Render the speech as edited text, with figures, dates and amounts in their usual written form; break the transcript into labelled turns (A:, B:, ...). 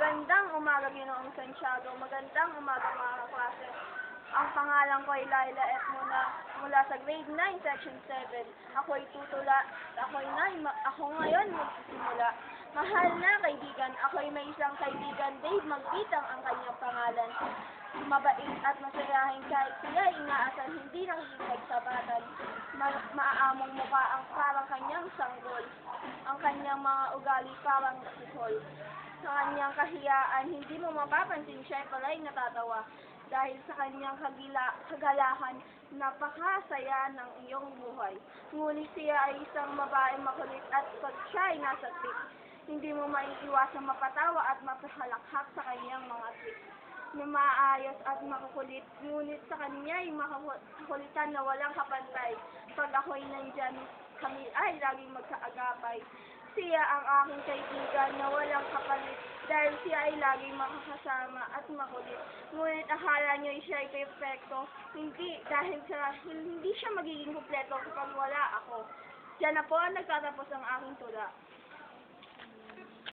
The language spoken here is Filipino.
A: Magandang umaga, Ginoong Santiago. Magandang umaga, mga kaklase. Ang pangalan ko ay Laila F. Mula sa grade 9, section 7. Ako'y tutula. Ako ngayon magsisimula. Mahal na kaibigan, ako'y may isang kaibigan, Dave Magbitang ang kanyang pangalan. Mabait at masayahin kahit siya'y inaasal, hindi nakikipagsabatan. Maaamong mukha ang parang kanyang sanggol. Ang kanyang mga ugali parang kuhol. Sa kanyang kahiyaan, hindi mo mapapansin siya'y pala'y natatawa. Dahil sa kanyang kagalahan, napakasaya ng iyong buhay. Ngunit siya ay isang babaeng makulit at pag siya ay nasa trip, hindi mo maiiwasang mapatawa at mapahalakhak sa kanyang mga trip na maayos at makukulit. Ngunit sa kanya ay makakulitan na walang kapantay. Pag ako'y nandyan, kami ay laging magkaagapay. Siya ang aking kaibigan na walang kapalit dahil siya ay laging makakasama at makulit. Ngunit akala niyo siya ay perfecto, hindi, dahil hindi siya magiging kumpleto kapag wala ako. Diyan na po nagtatapos ang aking tula.